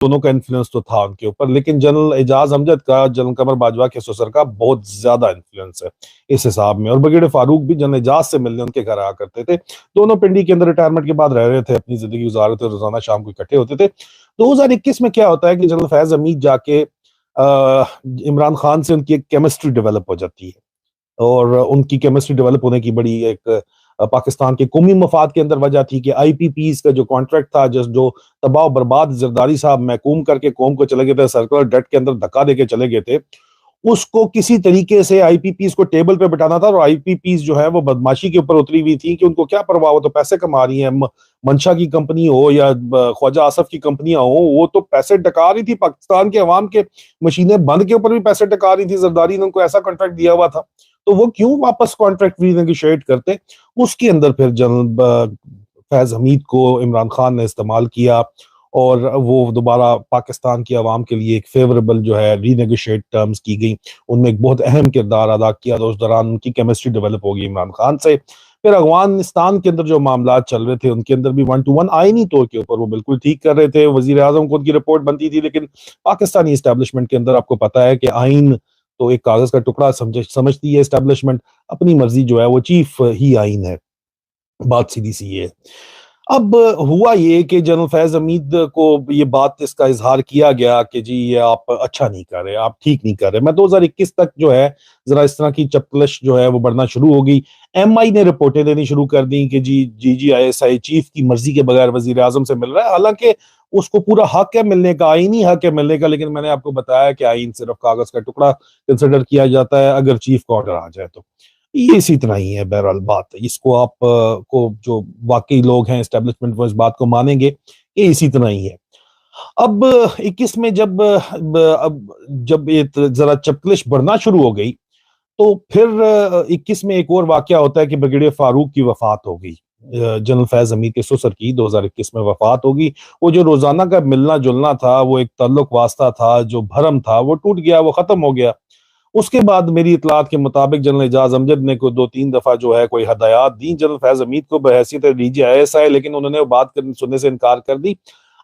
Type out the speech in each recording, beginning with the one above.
دونوں کا انفلوئنس تو تھا ان کے اوپر، لیکن جنرل اعجاز امجد کا جنرل قمر باجوہ کے سسر کا بہت زیادہ انفلوئنس ہے اس حساب میں، اور برگیڈیئر فاروق بھی جنرل اعجاز سے ملنے ان کے گھر آیا کرتے تھے، دونوں پنڈی کے اندر ریٹائرمنٹ کے بعد رہ رہے تھے، اپنی زندگی گزار رہے تھے، روزانہ شام کو اکٹھے ہوتے تھے۔ 2021 میں کیا ہوتا ہے کہ جنرل فیض حمید جا کے عمران خان سے ان کی ایک کیمسٹری ڈیولپ ہو جاتی ہے، اور ان کی کیمسٹری ڈیولپ ہونے کی بڑی ایک پاکستان کے قومی مفاد کے اندر وجہ تھی کہ آئی پی پیز کا جو کانٹریکٹ تھا، جو تباہ و برباد زرداری صاحب محکوم کر کے قوم کو چلے گئے تھے، سرکولر ڈیٹ کے اندر دھکا دے کے چلے گئے تھے، اس کو کسی طریقے سے آئی پی پیز کو ٹیبل پہ بٹھانا تھا، اور آئی پی پیز جو ہے وہ بدماشی کے اوپر اتری ہوئی تھی کہ ان کو کیا پرواہ، وہ تو پیسے کما رہی ہیں، منشا کی کمپنی ہو یا خواجہ آصف کی کمپنیاں ہوں، وہ تو پیسے ٹکا رہی تھی، پاکستان کے عوام کے مشینیں بند کے اوپر بھی پیسے ٹکا رہی تھی، زرداری نے ان کو ایسا کانٹریکٹ دیا ہوا تھا، تو وہ کیوں واپس کانٹریکٹ ری نیگوشیٹ کرتے۔ اس کے اندر پھر جنرل فیض حمید کو عمران خان نے استعمال کیا، اور وہ دوبارہ پاکستان کی عوام کے لیے ایک فیوریبل جو ہے ری نیگوشیٹ ٹرمز کی گئی، ان میں ایک بہت اہم کردار ادا کیا، تو اس دوران ان کی کیمسٹری ڈیولپ ہوگی عمران خان سے۔ پھر افغانستان کے اندر جو معاملات چل رہے تھے ان کے اندر بھی 1-to-1 آئینی طور کے اوپر وہ بالکل ٹھیک کر رہے تھے، وزیر اعظم کو ان کی رپورٹ بنتی تھی، لیکن پاکستانی اسٹیبلشمنٹ کے اندر آپ کو پتا ہے کہ آئین تو ایک کاغذ کا ٹکڑا سمجھتی ہے اسٹیبلشمنٹ، اپنی مرضی جو ہے وہ چیف ہی آئین ہے، بات سیدھی سی یہ ہے۔ اب ہوا یہ کہ جنرل فیض حمید کو یہ بات اس کا اظہار کیا گیا کہ جی یہ آپ اچھا نہیں کر رہے، آپ ٹھیک نہیں کر رہے۔ میں 2021 تک جو ہے ذرا اس طرح کی چپکلش جو ہے وہ بڑھنا شروع ہو گئی، ایم آئی نے رپورٹیں دینی شروع کر دیں کہ جی آئی ایس آئی چیف کی مرضی کے بغیر وزیر اعظم سے مل رہا ہے، حالانکہ اس کو پورا حق ہے ملنے کا، آئینی حق ہے ملنے کا، لیکن میں نے آپ کو بتایا کہ آئین صرف کاغذ کا ٹکڑا کنسیڈر کیا جاتا ہے اگر چیف کا آرڈر آ جائے تو۔ یہ اسی طرح ہی ہے، بہرحال بات اس کو آپ کو جو واقعی لوگ ہیں اسٹیبلشمنٹ وہ اس بات کو مانیں گے، یہ اسی طرح ہی ہے۔ اب 21 میں جب یہ ذرا چپکلش بڑھنا شروع ہو گئی، تو پھر 21 میں ایک اور واقعہ ہوتا ہے کہ برگیڈیئر فاروق کی وفات ہو گئی، جنرل فیض حمید کے سسر کی 2021 میں وفات ہوگی۔ وہ جو روزانہ کا ملنا جلنا تھا، وہ ایک تعلق واسطہ تھا، جو بھرم تھا، وہ ٹوٹ گیا، وہ ختم ہو گیا۔ اس کے بعد میری اطلاعات کے مطابق جنرل اعجاز امجد نے کوئی 2-3 دفعہ جو ہے کوئی ہدایات دی جنرل فیض حمید کو بحیثیت ڈی جی آئی ایس آئی، لیکن انہوں نے وہ بات سننے سے انکار کر دی۔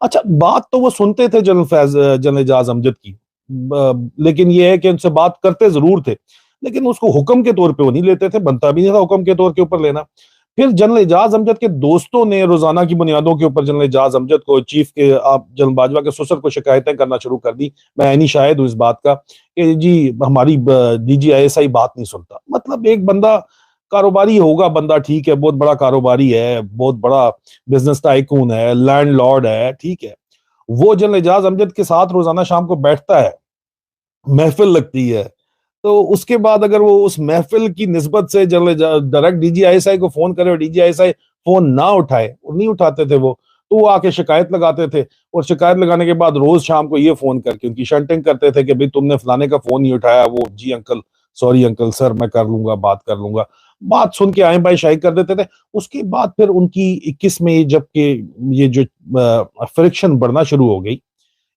اچھا، بات تو وہ سنتے تھے جنرل اعجاز امجد کی، لیکن یہ ہے کہ ان سے بات کرتے ضرور تھے، لیکن اس کو حکم کے طور پہ وہ نہیں لیتے تھے، بنتا بھی نہیں تھا حکم کے طور کے اوپر لینا۔ پھر جنرل اعجاز امجد کے دوستوں نے روزانہ کی بنیادوں کے اوپر جنرل اعجاز امجد کو، چیف کے آپ جنرل باجوہ کے سسر کو شکایتیں کرنا شروع کر دی۔ میں عینی شاہد ہوں اس بات کا کہ جی ہماری ڈی جی آئی ایس آئی بات نہیں سنتا۔ مطلب ایک بندہ کاروباری ہوگا، بندہ ٹھیک ہے، بہت بڑا کاروباری ہے، بہت بڑا بزنس ٹائکون ہے، لینڈ لارڈ ہے، ٹھیک ہے، وہ جنرل اعجاز امجد کے ساتھ روزانہ شام کو بیٹھتا ہے، محفل لگتی ہے، تو اس کے بعد اگر وہ اس محفل کی نسبت سے general direct D G I S I کو فون کرے اور D G I S I phone نہ اٹھائے، اور نہیں اٹھاتے تھے وہ، تو وہ آ کے شکایت لگاتے تھے، اور شکایت لگانے کے بعد روز شام کو یہ فون کر کے ان کی شنٹنگ کرتے تھے کہ بھئی تم نے فلانے کا فون نہیں اٹھایا، وہ جی انکل، سوری انکل، سر میں کر لوں گا، بات کر لوں گا، بات سن کے آئیں بائی شائی کر دیتے تھے۔ اس کے بعد پھر ان کی 21 میں جب کہ یہ جو فرکشن بڑھنا شروع ہو گئی،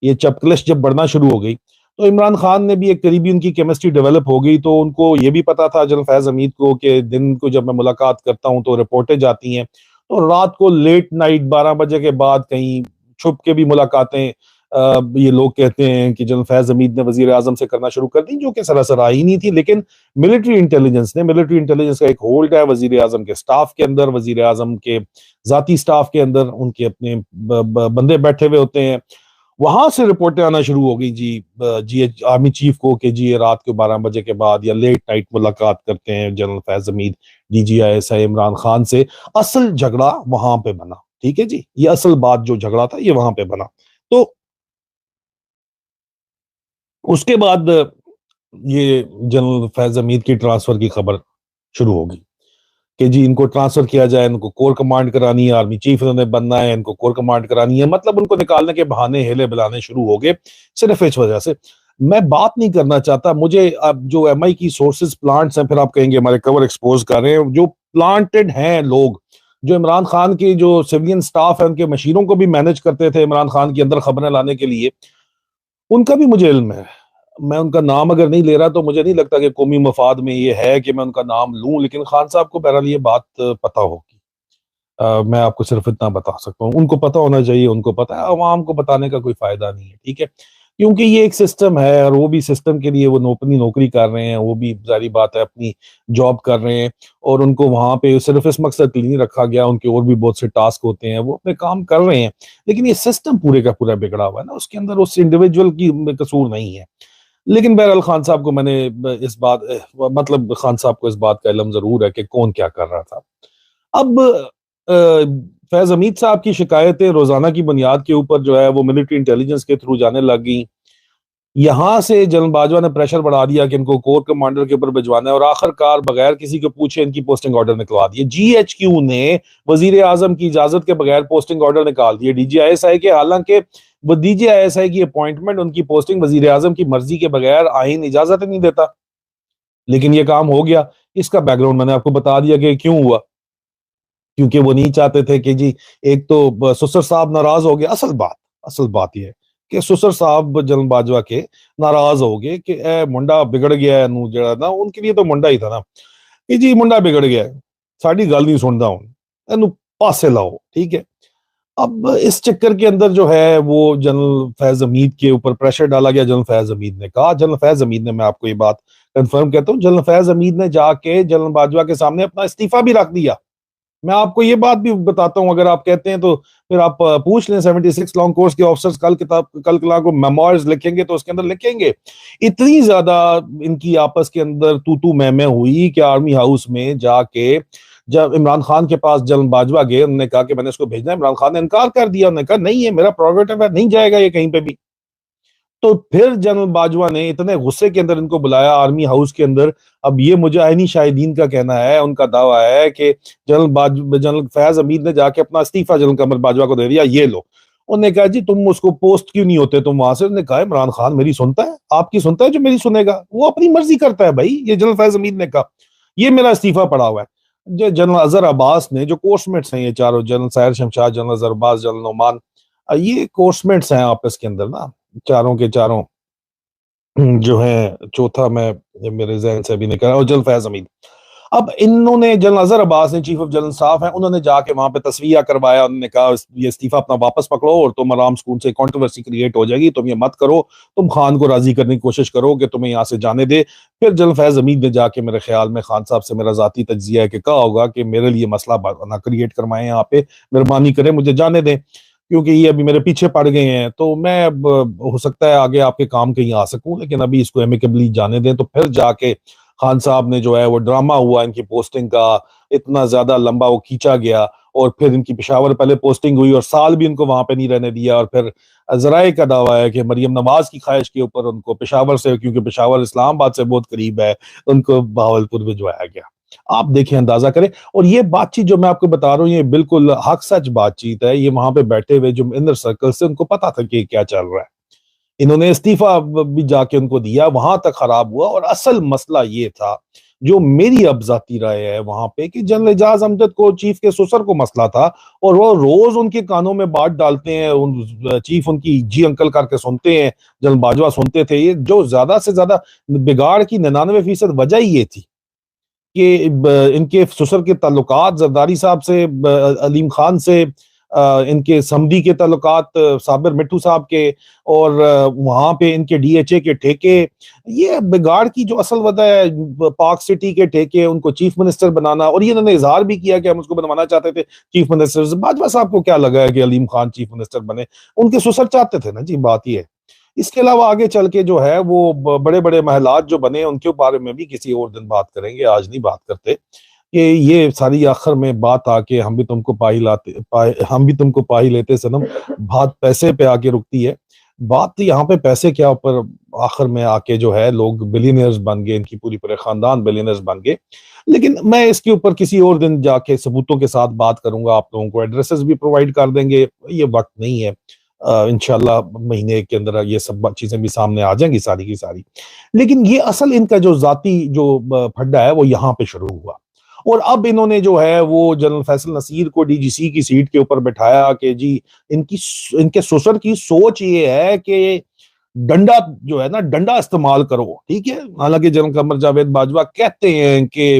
یہ چپکلش جب بڑھنا شروع ہو گئی، تو عمران خان نے بھی ایک قریبی ان کی کیمسٹری ڈیولپ ہو گئی، تو ان کو یہ بھی پتا تھا جنرل فیض حمید کو کہ دن کو جب میں ملاقات کرتا ہوں تو رپورٹیں جاتی ہیں، تو رات کو لیٹ نائٹ 12 بجے کے بعد کہیں چھپ کے بھی ملاقاتیں یہ لوگ کہتے ہیں کہ جنرل فیض حمید نے وزیر اعظم سے کرنا شروع کر دی، جو کہ سراسر آئی نہیں تھی، لیکن ملٹری انٹیلیجنس کا ایک ہولڈ ہے وزیر اعظم کے سٹاف کے اندر، وزیر اعظم کے ذاتی سٹاف کے اندر ان کے اپنے بندے بیٹھے ہوئے ہوتے ہیں، وہاں سے رپورٹیں آنا شروع ہو گئی جی آرمی چیف کو کہ جی رات کو 12 بجے کے بعد یا لیٹ نائٹ ملاقات کرتے ہیں general Faiz Hamid D G I S I Imran Khan سے۔ اصل جھگڑا وہاں پہ بنا، ٹھیک ہے جی، یہ اصل بات جو جھگڑا تھا یہ وہاں پہ بنا۔ تو اس کے بعد یہ جنرل فیض حمید کی ٹرانسفر کی خبر شروع ہوگی کہ جی ان کو ٹرانسفر کیا جائے، ان کو کور کمانڈ کرانی ہے، آرمی چیف انہوں نے بننا ہے، ان کو کور کمانڈ کرانی ہے، مطلب ان کو نکالنے کے بہانے ہیلے بلانے شروع ہو گئے، صرف اس وجہ سے۔ میں بات نہیں کرنا چاہتا، مجھے اب جو ایم آئی کی سورسز پلانٹس ہیں، پھر آپ کہیں گے ہمارے کور ایکسپوز کر رہے ہیں، جو پلانٹڈ ہیں لوگ، جو عمران خان کی جو سیولین سٹاف ہے، ان کے مشیروں کو بھی مینج کرتے تھے عمران خان کے اندر خبریں لانے کے لیے، ان کا بھی مجھے علم ہے۔ میں ان کا نام اگر نہیں لے رہا تو مجھے نہیں لگتا کہ قومی مفاد میں یہ ہے کہ میں ان کا نام لوں، لیکن خان صاحب کو بہرحال یہ بات پتہ ہوگی۔ میں آپ کو صرف اتنا بتا سکتا ہوں، ان کو پتہ ہونا چاہیے، ان کو پتہ ہے، عوام کو بتانے کا کوئی فائدہ نہیں ہے، ٹھیک ہے، کیونکہ یہ ایک سسٹم ہے اور وہ بھی سسٹم کے لیے وہ اپنی نوکری کر رہے ہیں، وہ بھی ظاہری بات ہے اپنی جاب کر رہے ہیں، اور ان کو وہاں پہ صرف اس مقصد کے لیے نہیں رکھا گیا، ان کے اور بھی بہت سے ٹاسک ہوتے ہیں، وہ اپنے کام کر رہے ہیں، لیکن یہ سسٹم پورے کا پورا بگڑا ہوا ہے نا، اس کے اندر اس انڈیویجول کی قصور نہیں ہے۔ لیکن بہرحال خان صاحب کو میں نے اس بات مطلب خان صاحب کو اس بات کا علم ضرور ہے کہ کون کیا کر رہا تھا۔ اب فیض حمید صاحب کی شکایتیں روزانہ کی بنیاد کے اوپر جو ہے وہ ملٹری انٹیلیجنس کے تھرو جانے لگ گئیں، یہاں سے جنرل باجوہ نے پریشر بڑھا دیا کہ ان کو کور کمانڈر کے اوپر بھجوانا ہے، اور آخر کار بغیر کسی کو پوچھے ان کی پوسٹنگ آرڈر نکلوا دیے۔ جی ایچ کیو نے وزیر اعظم کی اجازت کے بغیر پوسٹنگ آرڈر نکال دیے ڈی جی آئی ایس آئی کے، حالانکہ وہ ڈی جی آئی ایس آئی کی اپوائنٹمنٹ، ان کی پوسٹنگ وزیر اعظم کی مرضی کے بغیر آئین اجازت نہیں دیتا، لیکن یہ کام ہو گیا۔ اس کا بیک گراؤنڈ میں نے آپ کو بتا دیا کہ کیوں ہوا، کیونکہ وہ نہیں چاہتے تھے کہ جی ایک تو سسر صاحب ناراض ہو گئے، اصل بات یہ ہے کہ سسر صاحب جنرل باجوہ کے ناراض ہو گئے کہ اے منڈا بگڑ گیا ہے، نو جڑا نا ان کے لیے تو منڈا ہی تھا نا، کہ جی منڈا بگڑ گیا ہے، ساڈی گل نہیں سندا ہوں، اینو پاسے لاؤ، ٹھیک ہے۔ اب اس چکر کے اندر جو ہے وہ جنرل فیض حمید کے اوپر پریشر ڈالا گیا۔ جنرل فیض حمید نے کہا، جنرل فیض حمید نے، میں آپ کو یہ بات کنفرم کہتا ہوں، جنرل فیض حمید نے جا کے جنرل باجوہ کے سامنے اپنا استعفیٰ بھی رکھ دیا۔ میں آپ کو یہ بات بھی بتاتا ہوں، اگر آپ کہتے ہیں تو پھر آپ پوچھ لیں 76 لانگ کورس کے آفیسرز کل کلا کو میموائرز لکھیں گے تو اس کے اندر لکھیں گے اتنی زیادہ ان کی آپس کے اندر تو میں ہوئی کہ آرمی ہاؤس میں جا کے جب عمران خان کے پاس جنرل باجوہ گئے، انہوں نے کہا کہ میں نے اس کو بھیجنا ہے، عمران خان نے انکار کر دیا، انہوں نے کہا نہیں ہے میرا پروگریٹو ہے، نہیں جائے گا یہ کہیں پہ بھی۔ تو پھر جنرل باجوہ نے اتنے غصے کے اندر ان کو بلایا آرمی ہاؤس کے اندر۔ اب یہ مجاہدین شاہدین کا کہنا ہے، ان کا دعویٰ ہے کہ جنرل فیض حمید نے جا کے اپنا استعفیٰ جنرل قمر باجوہ کو دے دیا، یہ لو۔ انہوں نے کہا جی تم اس کو پوسٹ کیوں نہیں ہوتے تم وہاں سے؟ انہوں نے کہا عمران خان میری سنتا ہے، آپ کی سنتا ہے؟ جو میری سنے گا وہ اپنی مرضی کرتا ہے بھائی، یہ جنرل فیض حمید نے کہا، یہ میرا استعفیٰ پڑا ہوا ہے۔ جنرل اظہر عباس نے، جو کورسمیٹس ہیں یہ چاروں، جنرل ساحر شمشاد، جنرل اظہر عباس، جنرل نعمان، یہ کورسمیٹس ہیں آپس کے اندر نا، چاروں کے چاروں جو ہیں، چوتھا میں میرے ذہن سے بھی نکل رہا ہے، اور جنرل فیض حمید۔ اب انہوں نے، جنرل اظہر عباس نے، چیف آف جنرل اسٹاف ہیں، انہوں نے جا کے وہاں پہ تصفیہ کروایا، انہوں نے کہا یہ استعفیٰ اپنا واپس پکڑو اور تم آرام سکون سے، کنٹروورسی کریٹ ہو جائے گی، تم یہ مت کرو، تم خان کو راضی کرنے کی کوشش کرو کہ تمہیں یہاں سے جانے دے۔ پھر جنرل فیض حمید نے جا کے میرے خیال میں خان صاحب سے میرا ذاتی تجزیہ ہے کہ کہا ہوگا کہ میرے لیے مسئلہ نہ کریٹ کروائیں یہاں پہ، مہربانی کریں مجھے جانے دیں، کیونکہ یہ ابھی میرے پیچھے پڑ گئے ہیں، تو میں اب ہو سکتا ہے آگے آپ کے کام کہیں آ سکوں، لیکن ابھی اس کو ایمیکیبلی جانے دیں۔ تو پھر جا کے خان صاحب نے جو ہے وہ ڈرامہ ہوا ان کی پوسٹنگ کا، اتنا زیادہ لمبا وہ کھینچا گیا، اور پھر ان کی پشاور پہلے پوسٹنگ ہوئی اور سال بھی ان کو وہاں پہ نہیں رہنے دیا، اور پھر ذرائع کا دعویٰ ہے کہ مریم نواز کی خواہش کے اوپر ان کو پشاور سے، کیونکہ پشاور اسلام آباد سے بہت قریب ہے، ان کو بہاولپور بھجوایا گیا۔ آپ دیکھیں، اندازہ کریں، اور یہ بات چیت جو میں آپ کو بتا رہا ہوں یہ بالکل حق سچ بات چیت ہے، یہ وہاں پہ بیٹھے ہوئے جو انر سرکل سے ان کو پتا تھا کہ کیا چل رہا ہے۔ انہوں نے استعفیٰ بھی جا کے ان کو دیا، وہاں تک خراب ہوا، اور اصل مسئلہ یہ تھا جو میری اب ذاتی رائے ہے وہاں پہ، کہ جنرل اعجاز امجد کو، چیف کے سسر کو مسئلہ تھا، اور وہ روز ان کے کانوں میں بات ڈالتے ہیں، چیف ان کی جی انکل کر کے سنتے ہیں، جنرل باجوہ سنتے تھے، یہ جو زیادہ سے زیادہ بگاڑ کی 99% وجہ ہی یہ تھی کہ ان کے سسر کے تعلقات زرداری صاحب سے، علیم خان سے، ان کے سمدی کے تعلقات صابر مٹھو صاحب کے، اور وہاں پہ ان کے ڈی ایچ اے کے ٹھیکے، یہ بگاڑ کی جو اصل وجہ ہے، پاک سٹی کے ٹھیکے، ان کو چیف منسٹر بنانا، اور یہ انہوں نے اظہار بھی کیا کہ ہم اس کو بنوانا چاہتے تھے چیف منسٹر۔ باجوہ صاحب کو کیا لگا ہے کہ علیم خان چیف منسٹر بنے؟ ان کے سسر چاہتے تھے نا جی، بات یہ ہے۔ اس کے علاوہ آگے چل کے جو ہے وہ بڑے بڑے محلات جو بنے ان کے بارے میں بھی کسی اور دن بات کریں گے، آج نہیں بات کرتے، کہ یہ ساری آخر میں بات آ کے ہم بھی تم کو پا ہی لیتے سنم، بات پیسے پہ آ کے رکتی ہے۔ بات یہاں پہ پیسے کیا اوپر آخر میں آ کے جو ہے لوگ بلینئرز بن گئے، ان کی پورے خاندان بلینئرز بن گئے۔ لیکن میں اس کے اوپر کسی اور دن جا کے ثبوتوں کے ساتھ بات کروں گا، آپ لوگوں کو ایڈریسز بھی پرووائڈ کر دیں گے، یہ وقت نہیں ہے، انشاءاللہ مہینے کے اندر یہ سب چیزیں بھی سامنے آ جائیں گی ساری کی ساری۔ لیکن یہ اصل ان کا جو ذاتی جو پھڈا ہے وہ یہاں پہ شروع ہوا، اور اب انہوں نے جو ہے وہ جنرل فیصل نصیر کو ڈی جی سی کی سیٹ کے اوپر بٹھایا کہ جی ان کے سسر کی سوچ یہ ہے کہ ڈنڈا جو ہے نا، ڈنڈا استعمال کرو، ٹھیک ہے۔ حالانکہ جنرل قمر جاوید باجوہ کہتے ہیں کہ